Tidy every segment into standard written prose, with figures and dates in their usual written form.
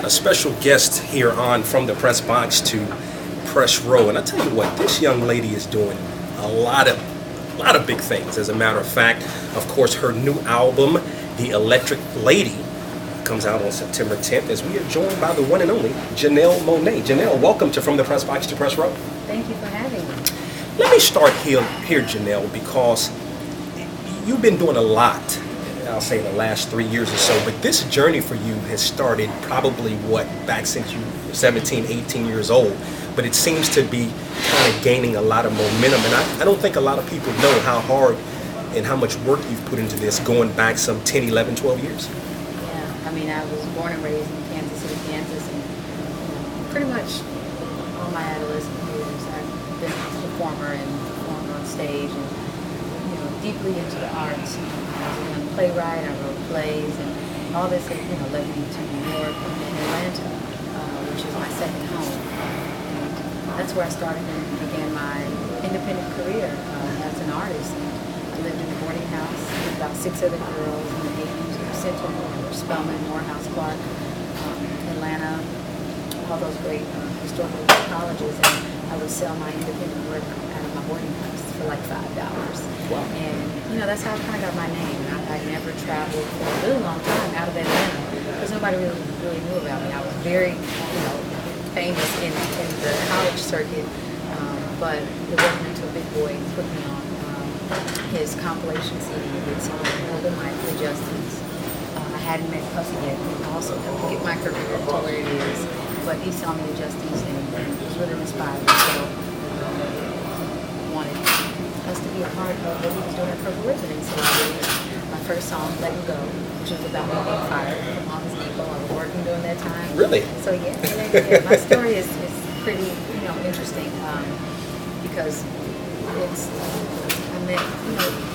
a special guest here on From the Press Box to Press Row, and I tell you what, this young lady is doing a lot of big things. As a matter of fact, of course, her new album, The Electric Lady, comes out on September 10th, as we are joined by the one and only Janelle Monáe. Janelle, welcome to From the Press Box to Press Row. Thank you for having me. Let me start here, Janelle, because you've been doing a lot, I'll say in the last 3 years or so, but this journey for you has started probably, back since you were 17, 18 years old, but it seems to be kind of gaining a lot of momentum, and I don't think a lot of people know how hard and how much work you've put into this going back some 10, 11, 12 years. Yeah, I mean, I was born and raised in Kansas City, Kansas, and pretty much all my adolescent years I've been a performer and performed on stage and, deeply into the arts. I was a young playwright, I wrote plays, and all this, led me to New York and then Atlanta, which is my second home. And that's where I started and began my independent career as an artist. I lived in a boarding house with about 6 other girls in the 80s, Central, Spelman, Morehouse, Clark, Atlanta, all those great historical colleges, and I would sell my independent work out of my boarding house for like $5. Wow. And that's how I kind of got my name. I never traveled for a really long time out of Atlanta because nobody really knew about me. I was very famous in the college circuit, but it wasn't until Big Boy put me on his compilation CD with some older Michael Justice. I hadn't met Puffy yet, who also helped get my career to where it is, but he saw me with Justice and was really inspired. So wanted us to be a part of what he was doing at Purple Ribbon, and so I released my first song, Let Him Go, which was about me being fired from Office Depot. I was working during that time. Really? So yeah, my story is pretty interesting because I met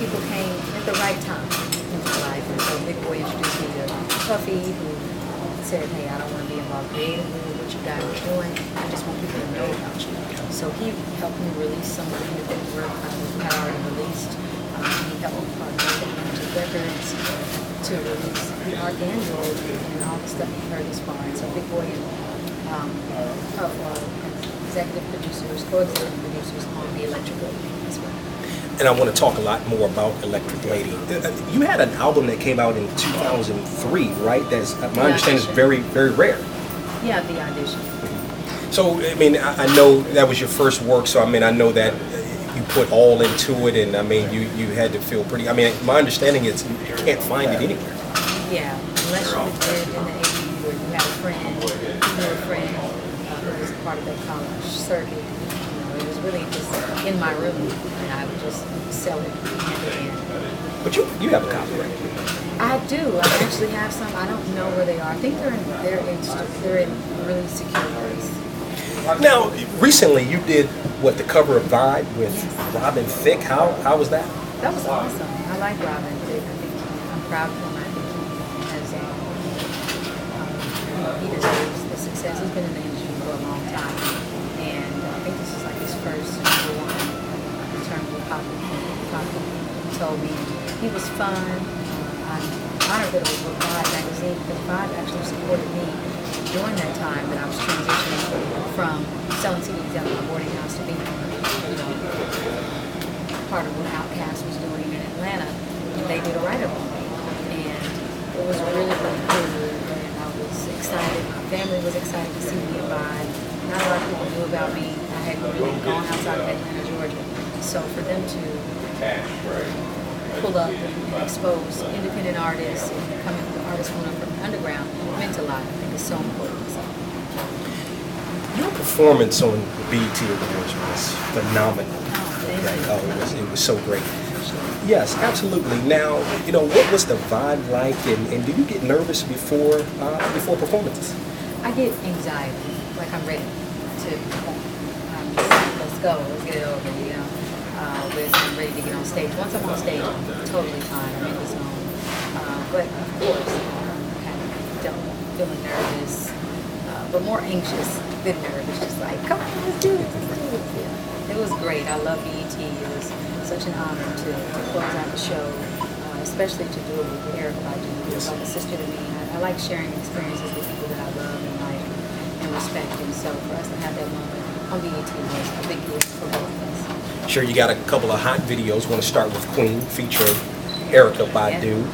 people came at the right time in my life, and so Big Boy introduced me to Puffy, who said, "Hey, I don't want to be involved creatively with what you guys are doing. I just want people to know about you." So he helped me release some of the independent work I had already released. He helped me partner with Magic Records to release the Archangel and all the stuff you've heard this far. And so Big Boy and Puff are executive producers, co-executive producers on the Electric Lady as well. And I want to talk a lot more about Electric Lady. You had an album that came out in 2003, right? That's, my understanding is very, very rare. Yeah, the Audition. So, I mean, I know that was your first work, so I mean, I know that you put all into it, and I mean, you had to feel pretty, I mean, my understanding is you can't find it anywhere. Yeah, unless you lived in the 80s or you had a friend, you knew a friend who was part of that college circuit. It was really just in my room, and I would just sell it hand to hand. But you have a copy, right? I do. I actually have some. I don't know where they are. I think they're in really secure place. Now, recently you did the cover of Vibe with Robin Thicke. How was that? That was awesome. I like Robin Thicke. I think I'm proud of him. I think he has he deserves the success. He's been in the industry for a long time, and I think this is like his first #1 in terms of popular. He told me he was fun. I'm honored that it was with Vibe magazine because Vibe actually supported me during that time that I was transitioning from selling CDs out of my boarding house to being, part of what Outkast was doing in Atlanta. And they did a write-up on me. And it was really, really cool. And I was excited. My family was excited to see me Vibe. Not a lot of people knew about me. I had really gone outside of Atlanta, Georgia. So for them to pull up and expose independent artists and coming with artists coming up from the underground meant a lot. I think it's so important. So. Your performance on the BET Awards was phenomenal. It was so great. Yes, absolutely. Now, what was the vibe like, and do you get nervous before performances? I get anxiety, like I'm ready to perform. Let's go, let's get it over, I'm ready to get on stage. Once I'm on stage, I'm totally fine. I'm in the zone. But of course, kind of feeling nervous, but more anxious than nervous. Just like, come on, let's do this. Yeah. It was great. I love BET. It was such an honor to close out the show, especially to do it with Erica Badu. She was like a sister to me. I like sharing experiences with people that I love and like. connect. And so for us to have that moment on BET was a big deal for both of us. Sure, you got a couple of hot videos. Want to start with Queen, featuring Erykah Badu.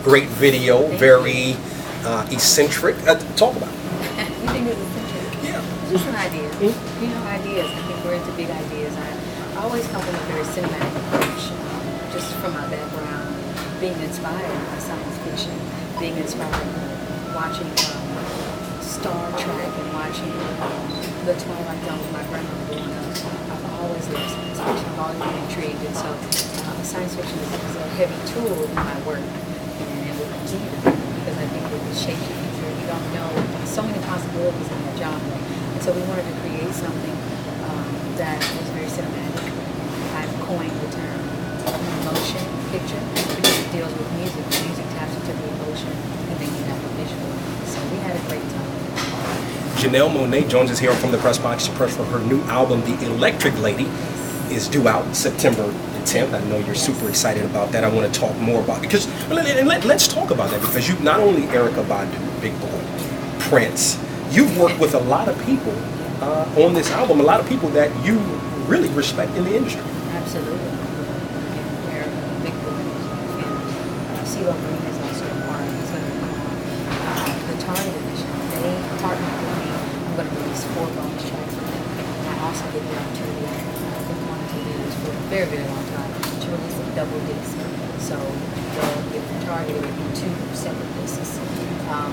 Great video, very eccentric. Talk about it. You think it was eccentric? Yeah. It's just an idea. Mm-hmm. You know, ideas. I think we're into big ideas. I always come from a very cinematic approach, just from my background, being inspired by science fiction, being inspired by watching Star Trek and watching the Twilight Zone with my grandmother growing up. I've always loved science fiction. I've always been intrigued, and so science fiction is a heavy tool in my work, and it will continue to be because I think it will shape the future. You don't know so many possibilities in that genre, and so we wanted to create something that was very cinematic. I've coined the term motion picture because it deals with music. The music taps into the emotion, and then you have the visual. So we had a great time. Janelle Monáe joins us here from the Press Box to press for her new album, The Electric Lady, is due out September the 10th. I know you're super excited about that. I want to talk more about it. Let's talk about that because you not only Erykah Badu, Big Boy, Prince, you've worked with a lot of people on this album, a lot of people that you really respect in the industry. Absolutely. Erykah, Big Boy, and CeeLo Green is also a part of it. The Target Edition, they partnered with me. I'm going to release 4 bonus tracks with them. And I also get the opportunity, I've been wanting to do this for a very, very long time, to release a double disc. So if the Target, it would be 2 separate discs.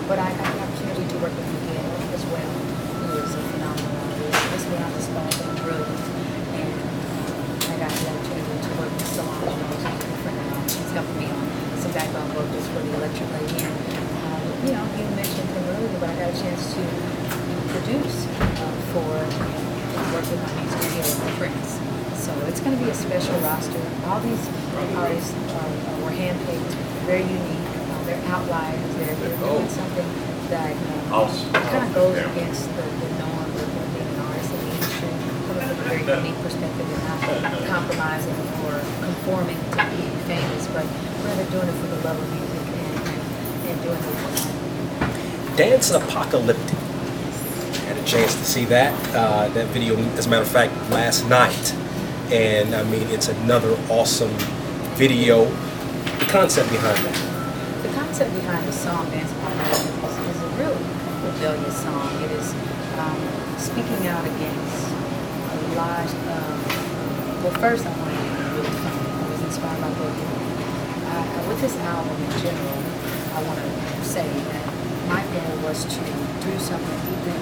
But I got the opportunity to work with Miguel as well, who is a phenomenal artist. This one I just thought they were brilliant. And I got the opportunity to work with Solange, who's a friend of mine. She's helping me on some background vocals for the Electric Lady. You know, you mentioned him earlier, but I got a chance to produce for work with my music video with Prince. So it's going to be a special roster. All these artists were handpicked, very unique. They're outliers. They're doing something that kind of goes against the norm of being an artist in the industry, coming from a very unique perspective and not compromising or conforming to being famous, but rather doing it for the love of music and doing it for fun. Dance Apocalyptic. Had a chance to see that video, as a matter of fact, last night. And I mean, it's another awesome video. The concept behind that. The concept behind the song Dance Apocalyptic is a really rebellious song. It is speaking out against a lot of, well, first I wanted to be really fun. I was inspired by both of them. With this album in general, I want to say that my goal was to do something deeply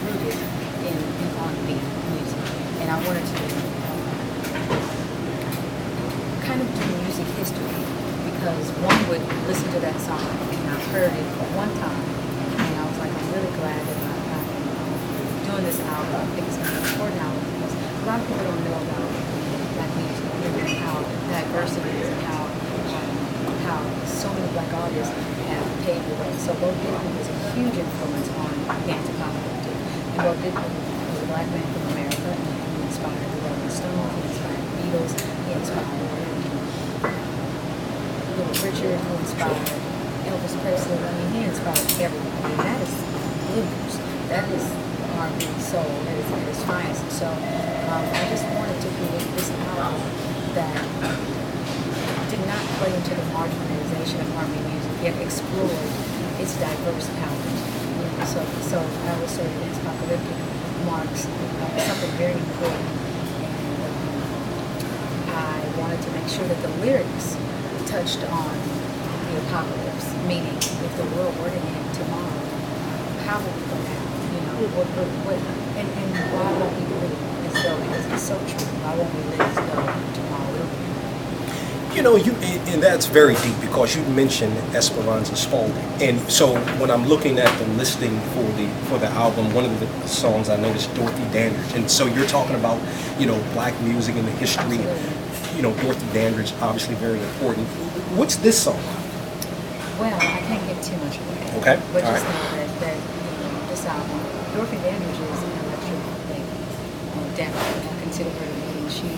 rooted in R&B music. And I wanted to kind of do music history because one would listen to that song and I've heard it one time and I was like, I'm really glad that I'm doing this album. I think it's going to be an important album because a lot of people don't know about black music and how diverse it is and how so many black artists have paved the way. So Bo Diddley was a huge influence on Dance Apocalyptic. And Bo Diddley was a black man from America. He inspired the Rolling Stones, he inspired the Beatles, he inspired Little Richard, who inspired Elvis Presley. I mean, he inspired everybody. And that is blues. That is R&B soul. That is at its finest. And so I just wanted to create this album that did not play into the marginalization of R&B music, yet explored its diverse palette. You know, so I would say Dance Apocalyptic marks something very important. And I wanted to make sure that the lyrics touched on the apocalypse, meaning if the world were to end tomorrow, how would we go out? You know, and why won't we live as though, because it's so true, why won't we live as though tomorrow will be? You know, and that's very deep because you mentioned Esperanza Spalding, and so when I'm looking at the listing for the album, one of the songs I noticed Dorothy Daniels, and so you're talking about, you know, black music and the history. You know, Dorothy Daniels obviously very important. What's this song? Well, I can't give too much away. Okay. But just know that you know, this album, Dorothy Daniels is an electric lady. Definitely, I consider her to be. She, you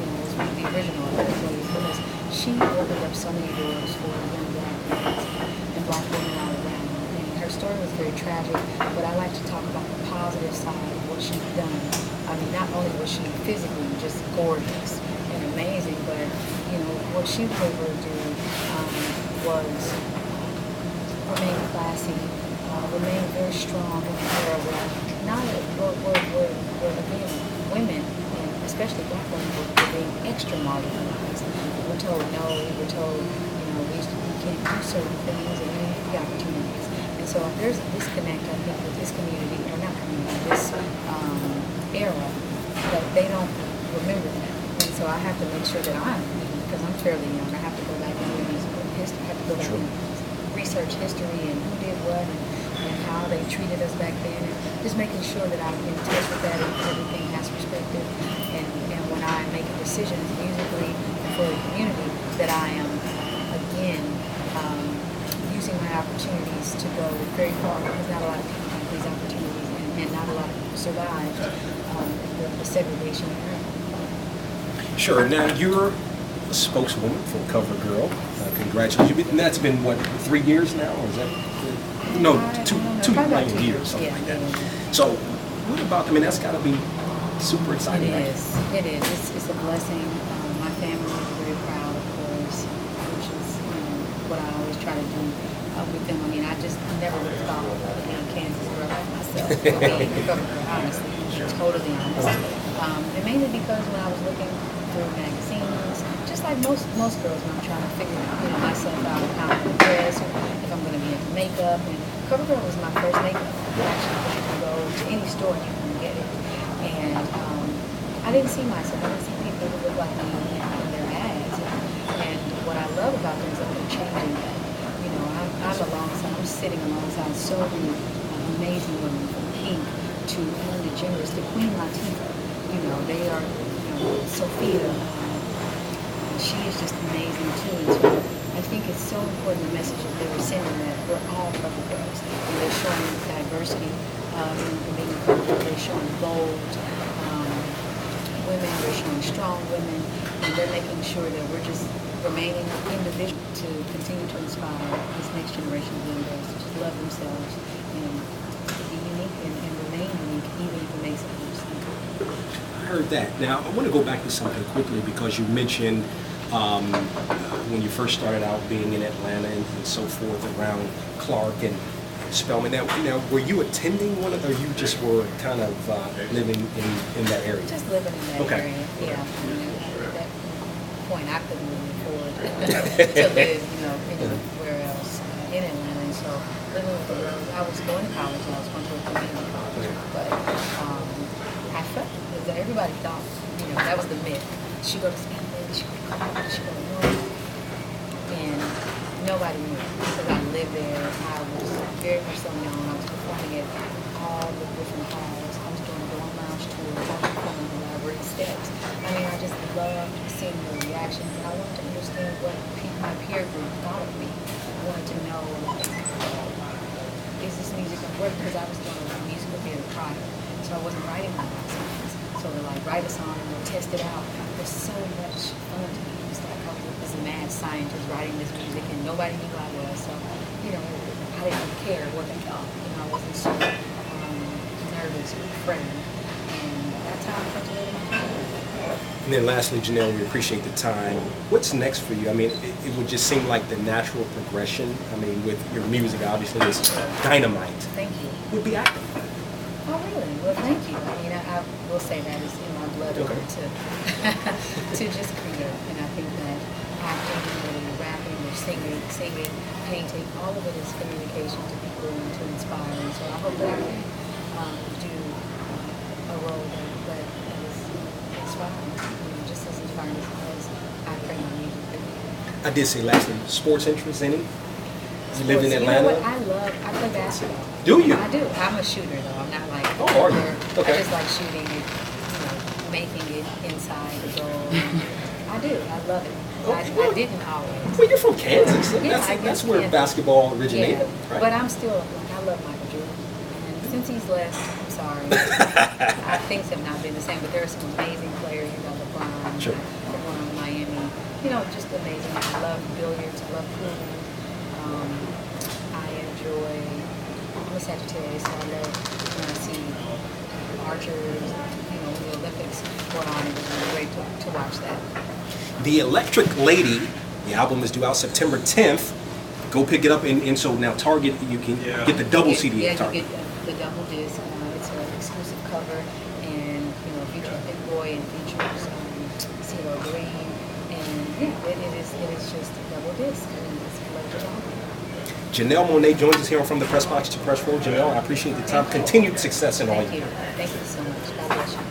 know, was one of the original electric ladies because she opened up so many doors for young black girls and black women all around. And her story was very tragic, but I like to talk about the positive side of what she's done. I mean, not only was she physically just gorgeous and amazing, but, you know, what she was able to do was remain classy, remain very strong in the era where again, women, and especially black women, were being extra marginalized. We were told no, we were told, you know, we can't do certain things and we need the opportunities. And so there's a disconnect, I think, with this community, or not community, this era, that they don't remember that. And so I have to make sure that because I'm fairly young, I have to go back and read history, I have to go back and research history and who did what and how they treated us back then, and just making sure that I'm in touch with that and everything has perspective. And when I make decisions musically and for the community, that I am again using my opportunities to go very far, because not a lot of people have these opportunities, and not a lot of people survive the segregation era. Sure. Now you're a spokeswoman for CoverGirl. Congratulations. And that's been what, 3 years now, or is that? No, two years, something like that. So, what about? I mean, that's got to be super exciting. It is. It is. It's a blessing. My family is very proud, of course, which is what I always try to do with them. I mean, I just never would have thought of being a Kansas girl like myself. Honestly, totally honest. And mainly because when I was looking through magazines, just like most girls, when I'm trying to figure myself out, how I'm going to dress, or if I'm going to be into makeup. And CoverGirl was my first makeup. Actually, you can go to any store and you can get it. And I didn't see myself. I didn't see people who look like me in their ads. And what I love about them is that they're changing that. You know, I'm sitting alongside so many amazing women, from Pink to Ellen DeGeneres to Queen Latifah. You know, they are, Sophia. She is just amazing too. And so I think it's so important, the message that they were sending, that we're all CoverGirls. And they're showing diversity in being CoverGirl. They're showing bold women, they're showing strong women, and they're making sure that we're just remaining individual to continue to inspire this next generation of young girls to just love themselves and to be unique and remain unique, even if it makes others think. I heard that. Now, I want to go back to something quickly, because you mentioned when you first started out being in Atlanta and so forth, around Clark and Spelman. Now, were you attending one of, or you just were kind of living in that area? Just living in that area, yeah. At that point, I couldn't really afford to live, anywhere else in Atlanta. And so living with the girls, I was going to college. I was going to a community college, but I felt that everybody thought, that was the myth. She go to Spelman, she go to college, she go to North, and nobody knew, because I lived there. I was very much so known. I was performing at all the different halls. I was doing dorm lounge tours. I was performing the library steps. I mean, I just loved seeing the reactions. And I wanted to understand what my peer group thought of me. I wanted to know, is this music going to work? Because I was doing a musical theater prior, so I wasn't writing my own songs. So they're like, write a song and we'll test it out. It was so much fun to me. It's like I was a mad scientist writing this music, and nobody knew who I was. So, I didn't care what they thought. I wasn't so nervous or afraid. And that's how I cultivated my career. And then lastly, Janelle, we appreciate the time. What's next for you? I mean, it would just seem like the natural progression. I mean, with your music, obviously, it's dynamite. Thank you. Would be acting. Oh, really? Well, thank you. I mean, I will say that it's in my blood to to just create. And I think that acting, whether you're rapping or singing, painting, all of it is communication to people and to inspire. And so I hope that I can do a role that is inspiring, just as inspiring as I create my music. I did say lastly, sports interest, any? You lived in Atlanta? You know what? I play basketball. Do you? I do. I'm a shooter, though. I'm not like... Oh, are you? Okay. I just like shooting it, making it inside the goal. I do. I love it. I didn't always. Well, you're from Kansas. Yeah, that's where basketball originated. Yeah. Right? But I'm still, I love Michael Jordan. And since he's left, I'm sorry. Things have not been the same, but there are some amazing players. You got LeBron, sure. LeBron in Miami. Just amazing. I love billiards. I love pool. I enjoy I'm a Sagittarius, so I love when I see archers, the Olympics going on. It was really great to watch that. The Electric Lady, the album is due out September 10th. Go pick it up, and so now Target, you can get the double CD at Target. You get the double disc. It's an exclusive cover, and features Big Boy and features CeeLo Green, and it is just a double disc, and it's a collector's album. Janelle Monáe joins us here on From the Press Box to Press Row. Janelle, I appreciate the time. Continued success in all you do. Thank you so much. God bless you.